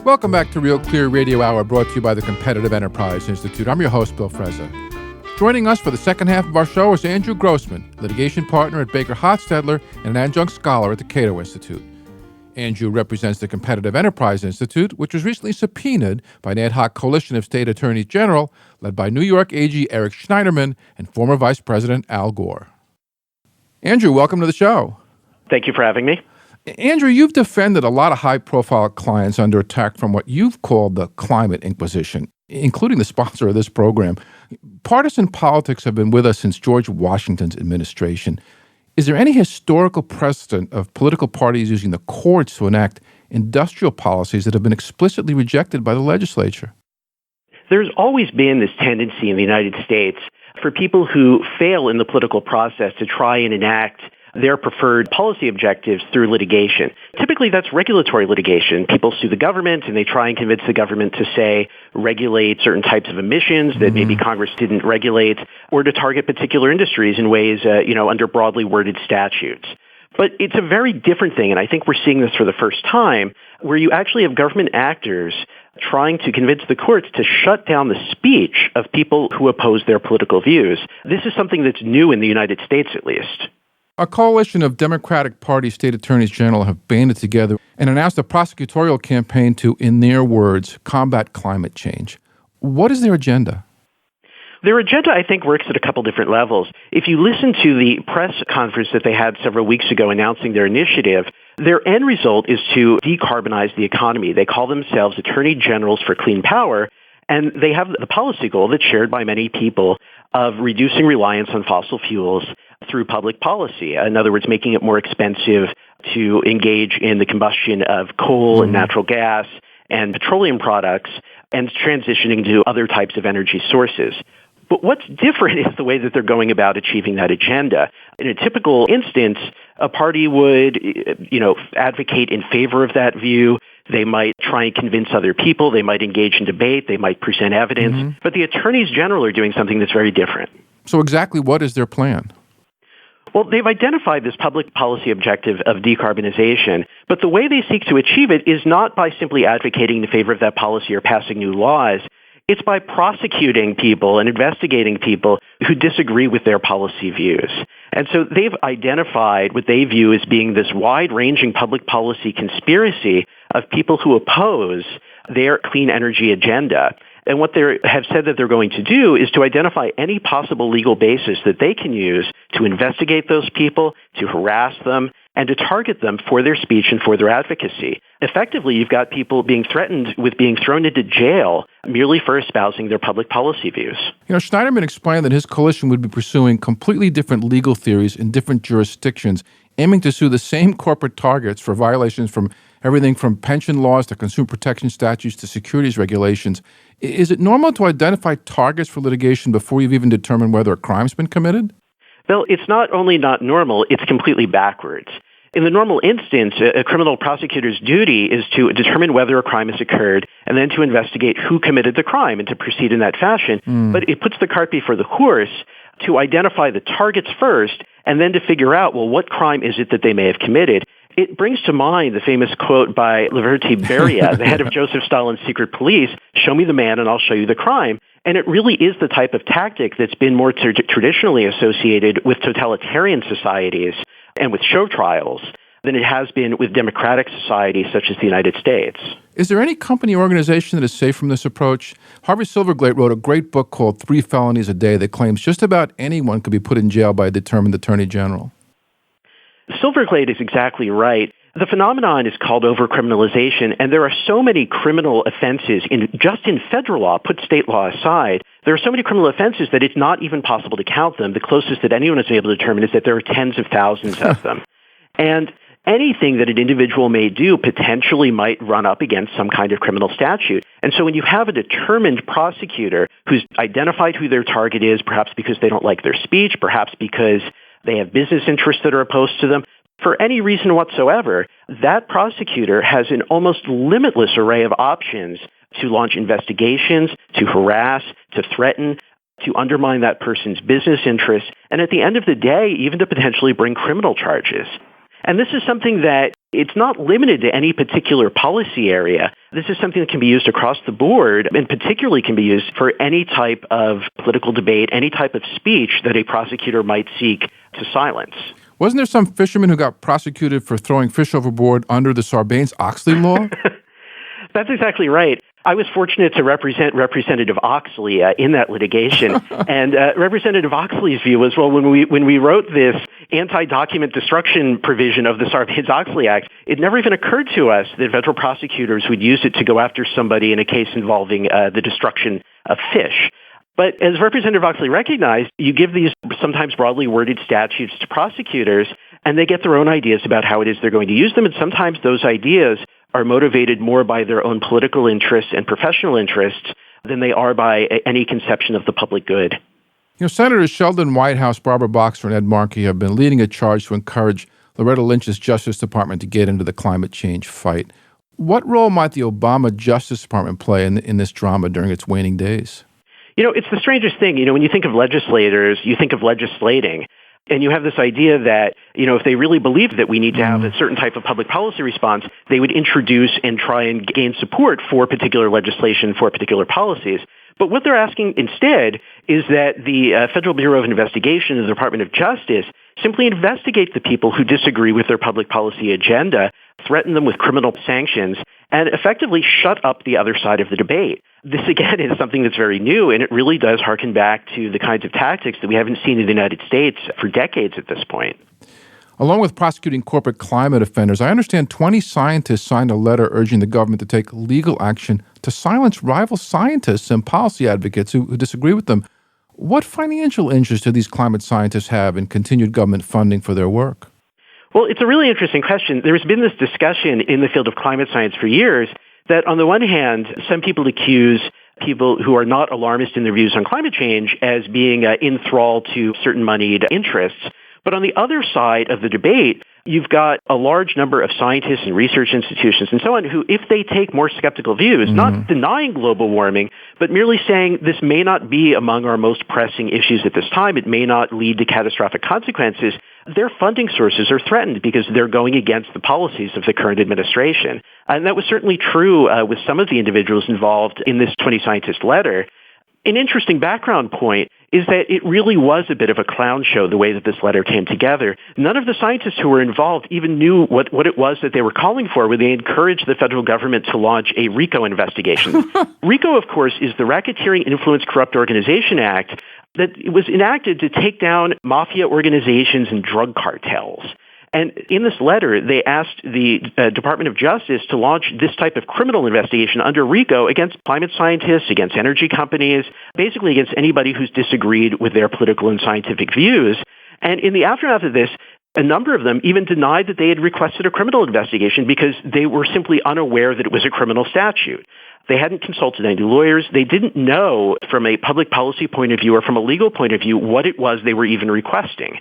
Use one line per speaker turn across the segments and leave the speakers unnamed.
Welcome back to Real Clear Radio Hour, brought to you by the Competitive Enterprise Institute. I'm your host, Bill Frezza. Joining us for the second half of our show is Andrew Grossman, litigation partner at BakerHostetler and an adjunct scholar at the Cato Institute. Andrew represents the Competitive Enterprise Institute, which was recently subpoenaed by an ad hoc coalition of state attorneys general led by New York AG Eric Schneiderman and former Vice President Al Gore. Andrew, welcome to the show.
Thank you for having me.
Andrew, you've defended a lot of high-profile clients under attack from what you've called the climate inquisition, including the sponsor of this program. Partisan politics have been with us since George Washington's administration. Is there any historical precedent of political parties using the courts to enact industrial policies that have been explicitly rejected by the legislature?
There's always been this tendency in the United States for people who fail in the political process to try and enact their preferred policy objectives through litigation. Typically, that's regulatory litigation. People sue the government, and they try and convince the government to, say, regulate certain types of emissions that maybe Congress didn't regulate, or to target particular industries in ways, under broadly worded statutes. But it's a very different thing, and I think we're seeing this for the first time, where you actually have government actors trying to convince the courts to shut down the speech of people who oppose their political views. This is something that's new in the United States, at least.
A coalition of Democratic Party state attorneys general have banded together and announced a prosecutorial campaign to, in their words, combat climate change. What is their agenda?
Their agenda, I think, works at a couple different levels. If you listen to the press conference that they had several weeks ago announcing their initiative, their end result is to decarbonize the economy. They call themselves Attorney Generals for Clean Power, and they have the policy goal that's shared by many people of reducing reliance on fossil fuels through public policy. In other words, making it more expensive to engage in the combustion of coal and natural gas and petroleum products and transitioning to other types of energy sources. But what's different is the way that they're going about achieving that agenda. In a typical instance, a party would, advocate in favor of that view. They might try and convince other people. They might engage in debate. They might present evidence. But the attorneys general are doing something that's very different.
So exactly what is their plan?
Well, they've identified this public policy objective of decarbonization, but the way they seek to achieve it is not by simply advocating in favor of that policy or passing new laws. It's by prosecuting people and investigating people who disagree with their policy views. And so they've identified what they view as being this wide-ranging public policy conspiracy of people who oppose their clean energy agenda. And what they have said that they're going to do is to identify any possible legal basis that they can use to investigate those people, to harass them, and to target them for their speech and for their advocacy. Effectively, you've got people being threatened with being thrown into jail merely for espousing their public policy views.
Schneiderman explained that his coalition would be pursuing completely different legal theories in different jurisdictions, aiming to sue the same corporate targets for violations from everything from pension laws to consumer protection statutes to securities regulations. Is it normal to identify targets for litigation before you've even determined whether a crime's been committed?
Well, it's not only not normal, it's completely backwards. In the normal instance, a criminal prosecutor's duty is to determine whether a crime has occurred and then to investigate who committed the crime and to proceed in that fashion. But it puts the cart before the horse to identify the targets first and then to figure out, well, what crime is it that they may have committed? It brings to mind the famous quote by Laverty Beria, the head of Joseph Stalin's secret police, "Show me the man and I'll show you the crime." And it really is the type of tactic that's been more traditionally associated with totalitarian societies and with show trials than it has been with democratic societies such as the United States.
Is there any company or organization that is safe from this approach? Harvey Silverglate wrote a great book called 3 Felonies a Day that claims just about anyone could be put in jail by a determined attorney general.
Silverglate is exactly right. The phenomenon is called overcriminalization, and there are so many criminal offenses just in federal law, put state law aside, there are so many criminal offenses that it's not even possible to count them. The closest that anyone has been able to determine is that there are tens of thousands of them. And anything that an individual may do potentially might run up against some kind of criminal statute. And so when you have a determined prosecutor who's identified who their target is, perhaps because they don't like their speech, perhaps because they have business interests that are opposed to them, for any reason whatsoever, that prosecutor has an almost limitless array of options to launch investigations, to harass, to threaten, to undermine that person's business interests, and at the end of the day, even to potentially bring criminal charges. And this is something that it's not limited to any particular policy area. This is something that can be used across the board and particularly can be used for any type of political debate, any type of speech that a prosecutor might seek to silence.
Wasn't there some fisherman who got prosecuted for throwing fish overboard under the Sarbanes-Oxley law?
That's exactly right. I was fortunate to represent Representative Oxley in that litigation, and Representative Oxley's view was, well, when we wrote this anti-document destruction provision of the Sarbanes-Oxley Act, it never even occurred to us that federal prosecutors would use it to go after somebody in a case involving the destruction of fish. But as Representative Oxley recognized, you give these sometimes broadly worded statutes to prosecutors, and they get their own ideas about how it is they're going to use them, and sometimes those ideas are motivated more by their own political interests and professional interests than they are by any conception of the public good.
You know, Senators Sheldon Whitehouse, Barbara Boxer, and Ed Markey have been leading a charge to encourage Loretta Lynch's Justice Department to get into the climate change fight. What role might the Obama Justice Department play in this drama during its waning days?
You know, it's the strangest thing. You know, when you think of legislators, you think of legislating. And you have this idea that, you know, if they really believe that we need to have a certain type of public policy response, they would introduce and try and gain support for particular legislation, for particular policies. But what they're asking instead is that the Federal Bureau of Investigation and the Department of Justice simply investigate the people who disagree with their public policy agenda, threaten them with criminal sanctions, and effectively shut up the other side of the debate. This, again, is something that's very new, and it really does harken back to the kinds of tactics that we haven't seen in the United States for decades at this point.
Along with prosecuting corporate climate offenders, I understand 20 scientists signed a letter urging the government to take legal action to silence rival scientists and policy advocates who disagree with them. What financial interest do these climate scientists have in continued government funding for their work?
Well, it's a really interesting question. There's been this discussion in the field of climate science for years that on the one hand, some people accuse people who are not alarmist in their views on climate change as being in thrall to certain moneyed interests. But on the other side of the debate, you've got a large number of scientists and research institutions and so on who, if they take more skeptical views, not denying global warming, but merely saying this may not be among our most pressing issues at this time, it may not lead to catastrophic consequences, their funding sources are threatened because they're going against the policies of the current administration. And that was certainly true with some of the individuals involved in this 20 scientist letter. An interesting background point is that it really was a bit of a clown show, the way that this letter came together. None of the scientists who were involved even knew what it was that they were calling for when they encouraged the federal government to launch a RICO investigation. RICO, of course, is the Racketeering Influence Corrupt Organization Act that was enacted to take down mafia organizations and drug cartels. And in this letter, they asked the Department of Justice to launch this type of criminal investigation under RICO against climate scientists, against energy companies, basically against anybody who's disagreed with their political and scientific views. And in the aftermath of this, a number of them even denied that they had requested a criminal investigation because they were simply unaware that it was a criminal statute. They hadn't consulted any lawyers. They didn't know from a public policy point of view or from a legal point of view what it was they were even requesting.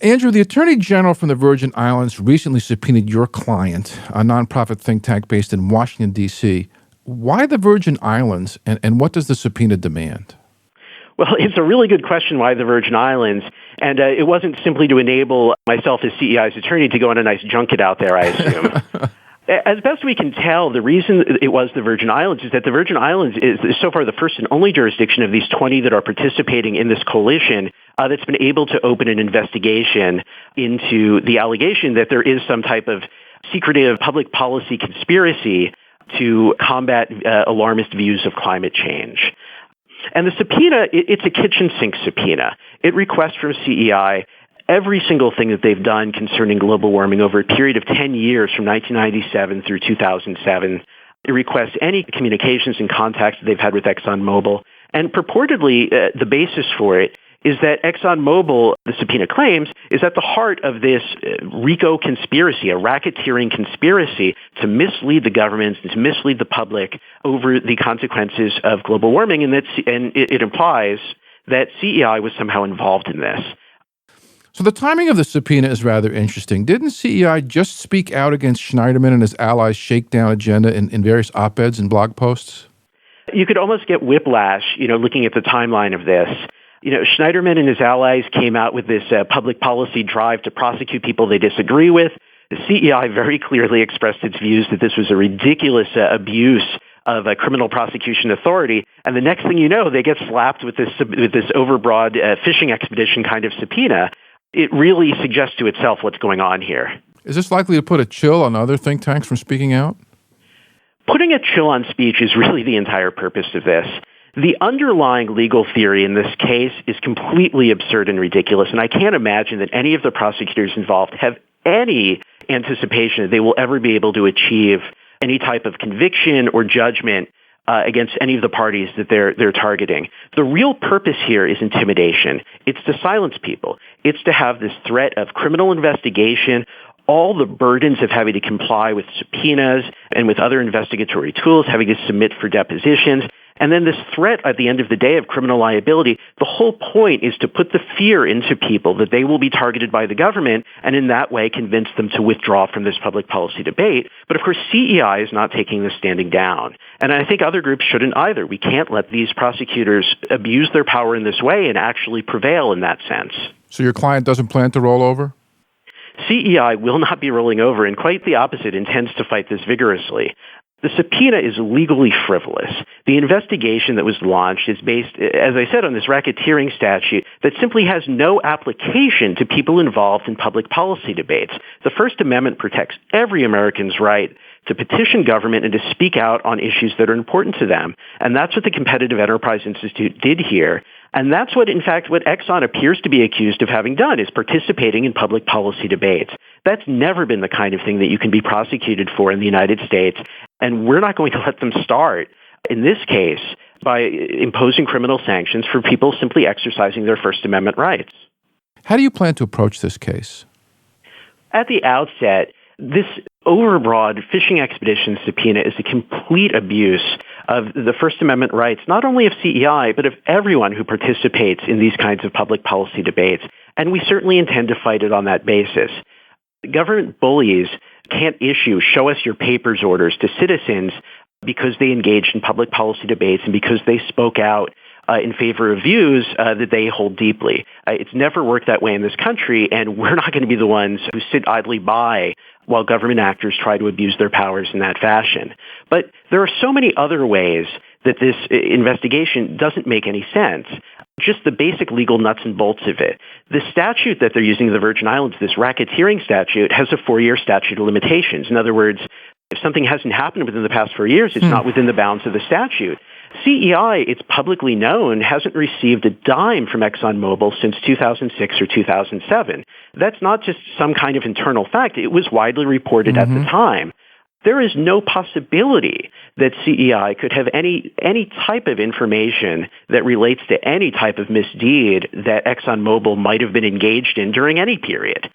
Andrew, the Attorney General from the Virgin Islands recently subpoenaed your client, a nonprofit think tank based in Washington, D.C. Why the Virgin Islands, and what does the subpoena demand?
Well, it's a really good question, why the Virgin Islands. And it wasn't simply to enable myself as CEI's attorney to go on a nice junket out there, I assume. As best we can tell, the reason it was the Virgin Islands is that the Virgin Islands is so far the first and only jurisdiction of these 20 that are participating in this coalition that's been able to open an investigation into the allegation that there is some type of secretive public policy conspiracy to combat alarmist views of climate change. And the subpoena, it's a kitchen sink subpoena. It requests from CEI every single thing that they've done concerning global warming over a period of 10 years from 1997 through 2007. It requests any communications and contacts that they've had with ExxonMobil. And purportedly, the basis for it is that ExxonMobil, the subpoena claims, is at the heart of this RICO conspiracy, a racketeering conspiracy to mislead the governments and to mislead the public over the consequences of global warming. And it implies that CEI was somehow involved in this.
So the timing of the subpoena is rather interesting. Didn't CEI just speak out against Schneiderman and his allies' shakedown agenda in various op-eds and blog posts?
You could almost get whiplash, looking at the timeline of this. Schneiderman and his allies came out with this public policy drive to prosecute people they disagree with. The CEI very clearly expressed its views that this was a ridiculous abuse of a criminal prosecution authority. And the next thing you know, they get slapped with this overbroad fishing expedition kind of subpoena. It really suggests to itself what's going on here.
Is this likely to put a chill on other think tanks from speaking out?
Putting a chill on speech is really the entire purpose of this. The underlying legal theory in this case is completely absurd and ridiculous, and I can't imagine that any of the prosecutors involved have any anticipation that they will ever be able to achieve any type of conviction or judgment against any of the parties that they're targeting. The real purpose here is intimidation. It's to silence people. It's to have this threat of criminal investigation, all the burdens of having to comply with subpoenas and with other investigatory tools, having to submit for depositions, and then this threat at the end of the day of criminal liability. The whole point is to put the fear into people that they will be targeted by the government, and in that way convince them to withdraw from this public policy debate. But of course, CEI is not taking this standing down. And I think other groups shouldn't either. We can't let these prosecutors abuse their power in this way and actually prevail in that sense.
So your client doesn't plan to roll over?
CEI will not be rolling over, and quite the opposite, intends to fight this vigorously. The subpoena is legally frivolous. The investigation that was launched is based, as I said, on this racketeering statute that simply has no application to people involved in public policy debates. The First Amendment protects every American's right to petition government and to speak out on issues that are important to them. And that's what the Competitive Enterprise Institute did here. And that's what, in fact, what Exxon appears to be accused of having done, is participating in public policy debates. That's never been the kind of thing that you can be prosecuted for in the United States. And we're not going to let them start, in this case, by imposing criminal sanctions for people simply exercising their First Amendment rights.
How do you plan to approach this case?
At the outset, this overbroad fishing expedition subpoena is a complete abuse of the First Amendment rights, not only of CEI, but of everyone who participates in these kinds of public policy debates. And we certainly intend to fight it on that basis. Government bullies can't issue show us your papers orders to citizens because they engaged in public policy debates and because they spoke out in favor of views that they hold deeply. It's never worked that way in this country, and we're not going to be the ones who sit idly by while government actors try to abuse their powers in that fashion. But there are so many other ways that this investigation doesn't make any sense. Just the basic legal nuts and bolts of it. The statute that they're using in the Virgin Islands, this racketeering statute, has a 4-year statute of limitations. In other words, if something hasn't happened within the past 4 years, it's not within the bounds of the statute. CEI, it's publicly known, hasn't received a dime from ExxonMobil since 2006 or 2007. That's not just some kind of internal fact. It was widely reported at the time. There is no possibility that CEI could have any type of information that relates to any type of misdeed that ExxonMobil might have been engaged in during any period.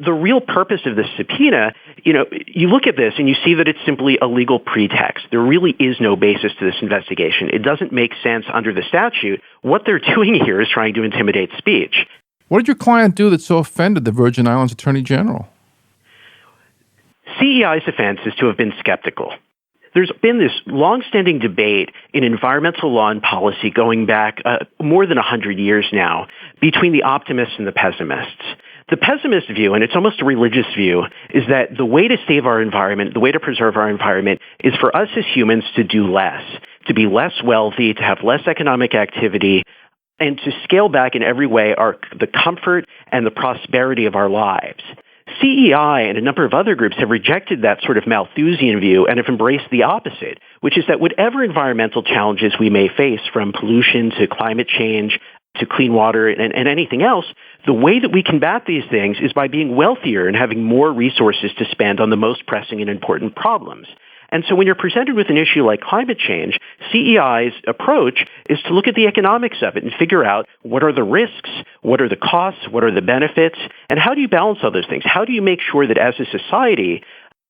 The real purpose of this subpoena, you look at this and you see that it's simply a legal pretext. There really is no basis to this investigation. It doesn't make sense under the statute. What they're doing here is trying to intimidate speech.
What did your client do that so offended the Virgin Islands Attorney General?
CEI's offense is to have been skeptical. There's been this longstanding debate in environmental law and policy going back more than 100 years now between the optimists and the pessimists. The pessimist view, and it's almost a religious view, is that the way to save our environment, the way to preserve our environment, is for us as humans to do less, to be less wealthy, to have less economic activity, and to scale back in every way the comfort and the prosperity of our lives. CEI and a number of other groups have rejected that sort of Malthusian view and have embraced the opposite, which is that whatever environmental challenges we may face, from pollution to climate change to clean water and anything else, the way that we combat these things is by being wealthier and having more resources to spend on the most pressing and important problems. And so when you're presented with an issue like climate change, CEI's approach is to look at the economics of it and figure out what are the risks, what are the costs, what are the benefits, and how do you balance all those things? How do you make sure that as a society,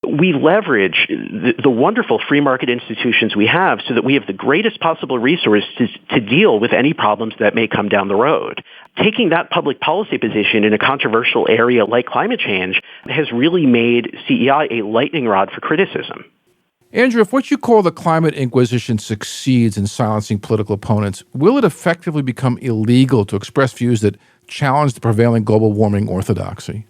we leverage the wonderful free market institutions we have so that we have the greatest possible resources to deal with any problems that may come down the road? Taking that public policy position in a controversial area like climate change has really made CEI a lightning rod for criticism.
Andrew, if what you call the climate inquisition succeeds in silencing political opponents, will it effectively become illegal to express views that challenge the prevailing global warming orthodoxy?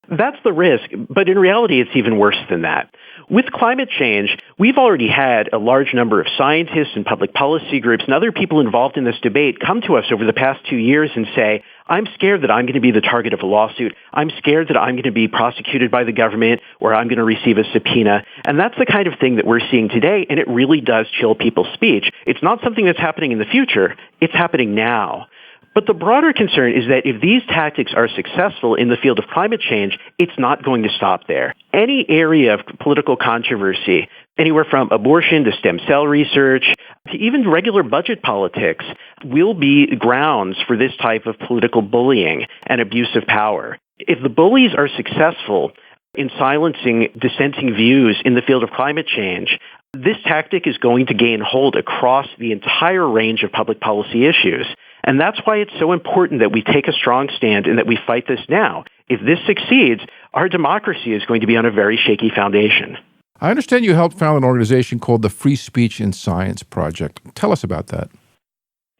That's the risk, but in reality, it's even worse than that. With climate change, we've already had a large number of scientists and public policy groups and other people involved in this debate come to us over the past 2 years and say, I'm scared that I'm going to be the target of a lawsuit. I'm scared that I'm going to be prosecuted by the government or I'm going to receive a subpoena. And that's the kind of thing that we're seeing today, and it really does chill people's speech. It's not something that's happening in the future. It's happening now. But the broader concern is that if these tactics are successful in the field of climate change, it's not going to stop there. Any area of political controversy, anywhere from abortion to stem cell research to even regular budget politics, will be grounds for this type of political bullying and abuse of power. If the bullies are successful in silencing dissenting views in the field of climate change, this tactic is going to gain hold across the entire range of public policy issues. And that's why it's so important that we take a strong stand and that we fight this now. If this succeeds, our democracy is going to be on a very shaky foundation.
I understand you helped found an organization called the Free Speech in Science Project. Tell us about that.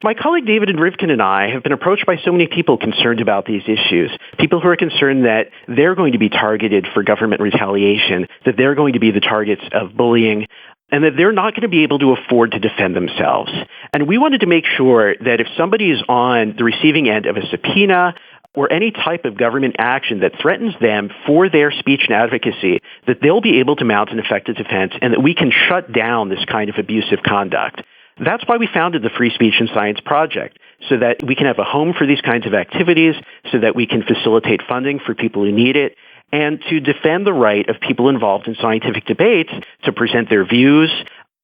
My colleague David and Rivkin and I have been approached by so many people concerned about these issues. People who are concerned that they're going to be targeted for government retaliation, that they're going to be the targets of bullying, and that they're not going to be able to afford to defend themselves. And we wanted to make sure that if somebody is on the receiving end of a subpoena or any type of government action that threatens them for their speech and advocacy, that they'll be able to mount an effective defense and that we can shut down this kind of abusive conduct. That's why we founded the Free Speech in Science Project, so that we can have a home for these kinds of activities, so that we can facilitate funding for people who need it, and to defend the right of people involved in scientific debates to present their views,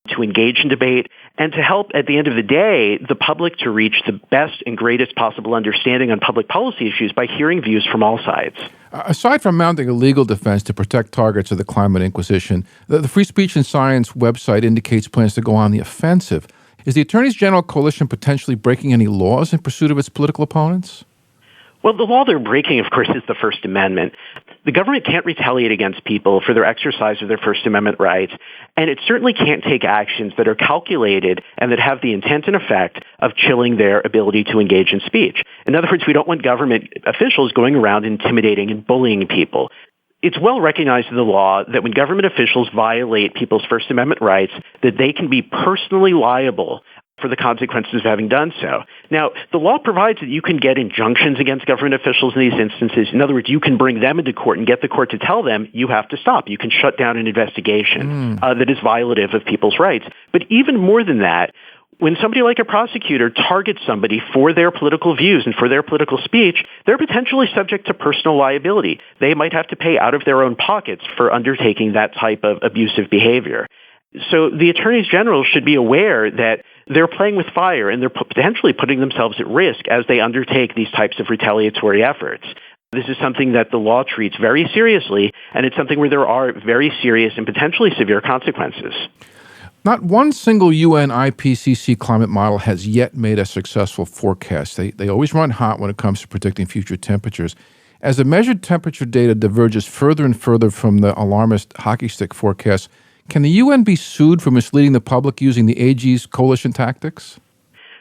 to engage in debate, and to help, at the end of the day, the public to reach the best and greatest possible understanding on public policy issues by hearing views from all sides.
Aside from mounting a legal defense to protect targets of the climate inquisition, the Free Speech in Science website indicates plans to go on the offensive. Is the Attorneys General Coalition potentially breaking any laws in pursuit of its political opponents?
Well, the law they're breaking, of course, is the First Amendment. The government can't retaliate against people for their exercise of their First Amendment rights, and it certainly can't take actions that are calculated and that have the intent and effect of chilling their ability to engage in speech. In other words, we don't want government officials going around intimidating and bullying people. It's well recognized in the law that when government officials violate people's First Amendment rights, that they can be personally liable for the consequences of having done so. Now, the law provides that you can get injunctions against government officials in these instances. In other words, you can bring them into court and get the court to tell them you have to stop. You can shut down an investigation that is violative of people's rights. But even more than that, when somebody like a prosecutor targets somebody for their political views and for their political speech, they're potentially subject to personal liability. They might have to pay out of their own pockets for undertaking that type of abusive behavior. So the attorneys general should be aware that they're playing with fire and they're potentially putting themselves at risk as they undertake these types of retaliatory efforts. This is something that the law treats very seriously, and it's something where there are very serious and potentially severe consequences.
Not one single UN IPCC climate model has yet made a successful forecast. They always run hot when it comes to predicting future temperatures. As the measured temperature data diverges further and further from the alarmist hockey stick forecasts, can the UN be sued for misleading the public using the AG's coalition tactics?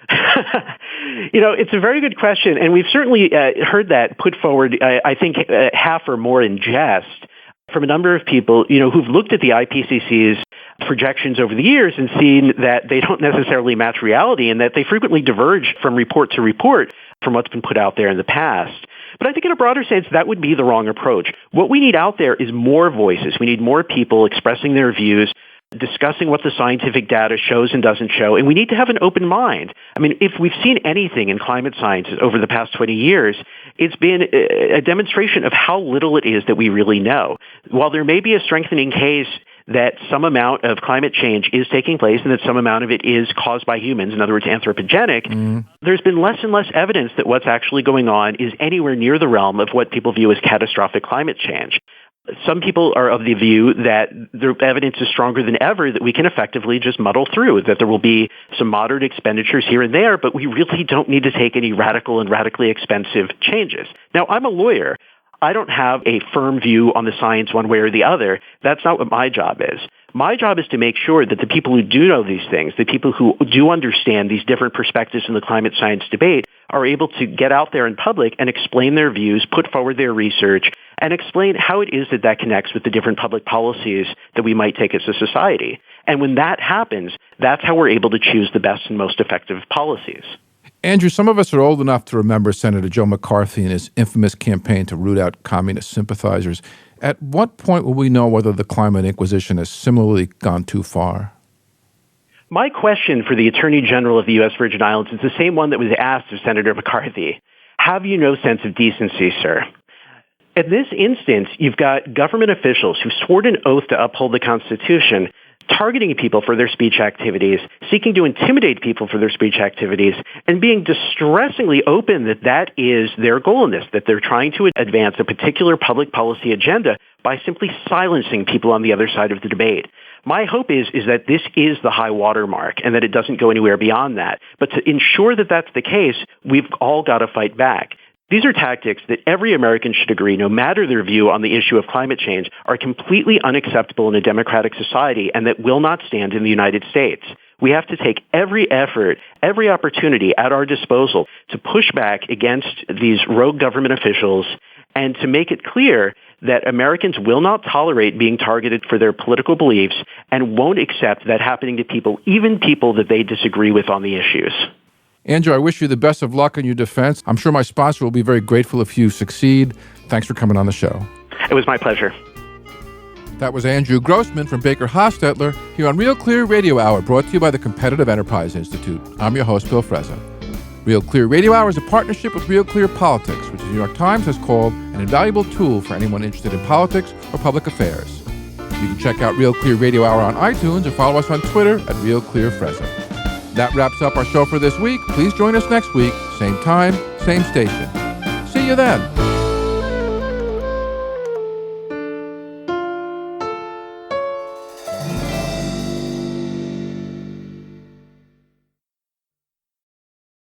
It's a very good question, and we've certainly heard that put forward, I think, half or more in jest from a number of people, who've looked at the IPCC's projections over the years and seen that they don't necessarily match reality and that they frequently diverge from report to report from what's been put out there in the past. But I think in a broader sense, that would be the wrong approach. What we need out there is more voices. We need more people expressing their views, discussing what the scientific data shows and doesn't show, and we need to have an open mind. I mean, if we've seen anything in climate science over the past 20 years, it's been a demonstration of how little it is that we really know. While there may be a strengthening case that some amount of climate change is taking place and that some amount of it is caused by humans, in other words, anthropogenic, there's been less and less evidence that what's actually going on is anywhere near the realm of what people view as catastrophic climate change. Some people are of the view that the evidence is stronger than ever, that we can effectively just muddle through, that there will be some moderate expenditures here and there, but we really don't need to take any radical and radically expensive changes. Now, I'm a lawyer. I don't have a firm view on the science one way or the other. That's not what my job is. My job is to make sure that the people who do know these things, the people who do understand these different perspectives in the climate science debate, are able to get out there in public and explain their views, put forward their research, and explain how it is that that connects with the different public policies that we might take as a society. And when that happens, that's how we're able to choose the best and most effective policies.
Andrew, some of us are old enough to remember Senator Joe McCarthy and his infamous campaign to root out communist sympathizers. At what point will we know whether the climate inquisition has similarly gone too far?
My question for the Attorney General of the U.S. Virgin Islands is the same one that was asked of Senator McCarthy. Have you no sense of decency, sir? In this instance, you've got government officials who swore an oath to uphold the Constitution, targeting people for their speech activities, seeking to intimidate people for their speech activities, and being distressingly open that that is their goal in this, that they're trying to advance a particular public policy agenda by simply silencing people on the other side of the debate. My hope is that this is the high water mark and that it doesn't go anywhere beyond that. But to ensure that that's the case, we've all got to fight back. These are tactics that every American should agree, no matter their view on the issue of climate change, are completely unacceptable in a democratic society and that will not stand in the United States. We have to take every effort, every opportunity at our disposal to push back against these rogue government officials and to make it clear that Americans will not tolerate being targeted for their political beliefs and won't accept that happening to people, even people that they disagree with on the issues.
Andrew, I wish you the best of luck in your defense. I'm sure my sponsor will be very grateful if you succeed. Thanks for coming on the show.
It was my pleasure.
That was Andrew Grossman from BakerHostetler here on Real Clear Radio Hour, brought to you by the Competitive Enterprise Institute. I'm your host, Bill Frezza. Real Clear Radio Hour is a partnership with Real Clear Politics, which the New York Times has called an invaluable tool for anyone interested in politics or public affairs. You can check out Real Clear Radio Hour on iTunes or follow us on Twitter at Real Clear Frezza. That wraps up our show for this week. Please join us next week, same time, same station. See you then.